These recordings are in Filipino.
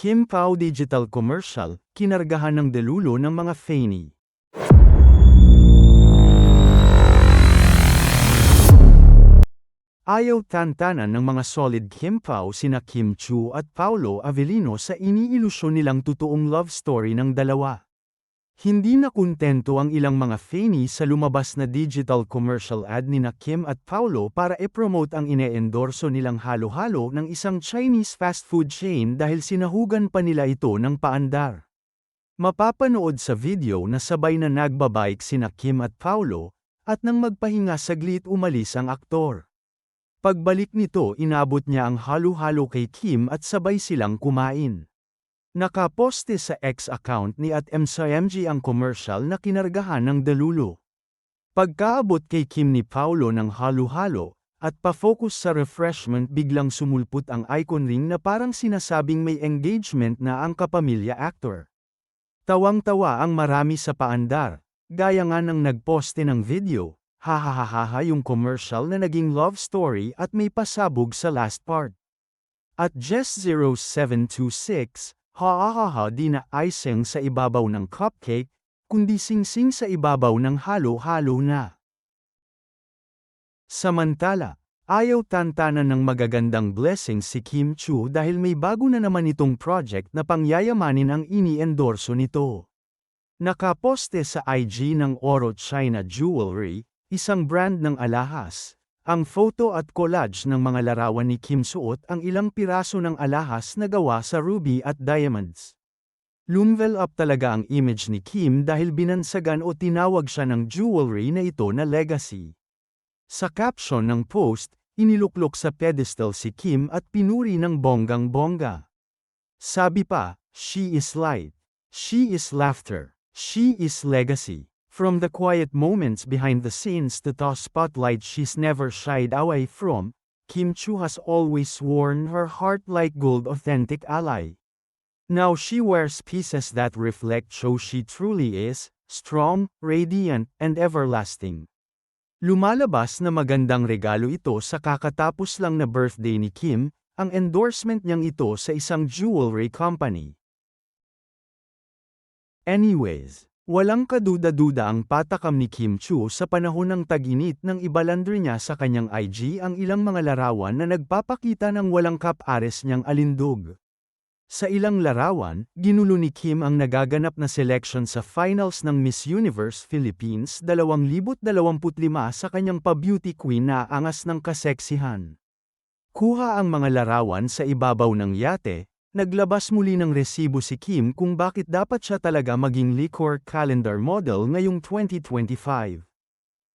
Kim Pao Digital Commercial, kinargahan ng delulo ng mga Fanny. Ayaw tantanan ng mga solid Kim Pao sina Kim Chu at Paolo Avellino sa iniilusyon nilang totoong love story ng dalawa. Hindi na kontento ang ilang mga Fanny sa lumabas na digital commercial ad nina Kim at Paolo para i-promote ang ine-endorso nilang halo-halo ng isang Chinese fast food chain dahil sinahugan pa nila ito ng paandar. Mapapanood sa video na sabay na nagbabike sina Kim at Paolo, at nang magpahinga saglit umalis ang aktor. Pagbalik nito inabot niya ang halo-halo kay Kim at sabay silang kumain. Nakaposte sa X account ni @MSMG ang commercial na kinargahan ng delulo. Pagkaabot kay Kim ni Paolo ng halo-halo, at pa-focus sa refreshment biglang sumulpot ang icon ring na parang sinasabing may engagement na ang kapamilya actor. Tawang-tawa ang marami sa paandar, gaya nga ng nagposte ng video, hahahaha yung commercial na naging love story at may pasabog sa last part. At Jess0726, hahaha di na icing sa ibabaw ng cupcake, kundi singsing sa ibabaw ng halo-halo na. Samantala, ayaw tantanan ng magagandang blessings si Kim Chu dahil may bago na naman itong project na pangyayamanin ang ini-endorso nito. Nakaposte sa IG ng Oro China Jewelry, isang brand ng alahas, ang photo at collage ng mga larawan ni Kim suot ang ilang piraso ng alahas na gawa sa ruby at diamonds. Lumvel up talaga ang image ni Kim dahil binansagan o tinawag siya ng jewelry na ito na legacy. Sa caption ng post, iniluklok sa pedestal si Kim at pinuri ng bonggang-bongga. Sabi pa, "She is light. She is laughter. She is legacy." From the quiet moments behind the scenes to the spotlight she's never shied away from, Kim Chu has always worn her heart like gold authentic ally. Now she wears pieces that reflect who she truly is, strong, radiant, and everlasting. Lumalabas na magandang regalo ito sa kakatapos lang na birthday ni Kim, ang endorsement niyang ito sa isang jewelry company. Anyways, walang kaduda-duda ang patakam ni Kim Chu sa panahon ng tag-init nang ibalandre niya sa kanyang IG ang ilang mga larawan na nagpapakita ng walang kap-ares niyang alindog. Sa ilang larawan, ginulo ni Kim ang nagaganap na selection sa finals ng Miss Universe Philippines 2025 sa kanyang pa-beauty queen na angas ng kaseksihan. Kuha ang mga larawan sa ibabaw ng yate. Naglabas muli ng resibo si Kim kung bakit dapat siya talaga maging liquor calendar model ngayong 2025.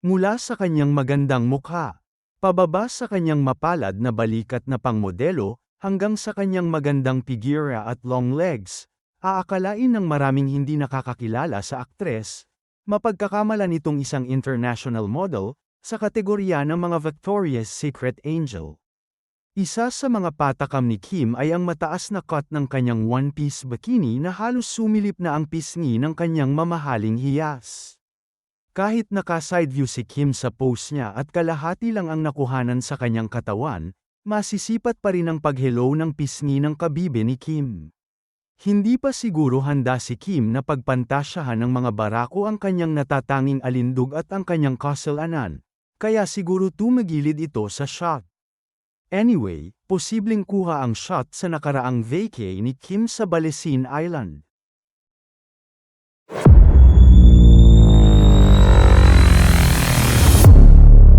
Mula sa kanyang magandang mukha, pababa sa kanyang mapalad na balikat na pangmodelo, hanggang sa kanyang magandang figura at long legs, aakalain ng maraming hindi nakakakilala sa aktres, mapagkakamalan itong isang international model, sa kategorya ng mga Victoria's Secret Angel. Isa sa mga patakam ni Kim ay ang mataas na cut ng kanyang one-piece bikini na halos sumilip na ang pisngi ng kanyang mamahaling hiyas. Kahit naka-side view si Kim sa pose niya at kalahati lang ang nakuhanan sa kanyang katawan, masisipat pa rin ang pag-hello ng pisngi ng kabibe ni Kim. Hindi pa siguro handa si Kim na pagpantasyahan ng mga barako ang kanyang natatanging alindog at ang kanyang kasalanan, kaya siguro tumagilid ito sa shot. Anyway, posibleng kuha ang shot sa nakaraang vacay ni Kim sa Balesin Island.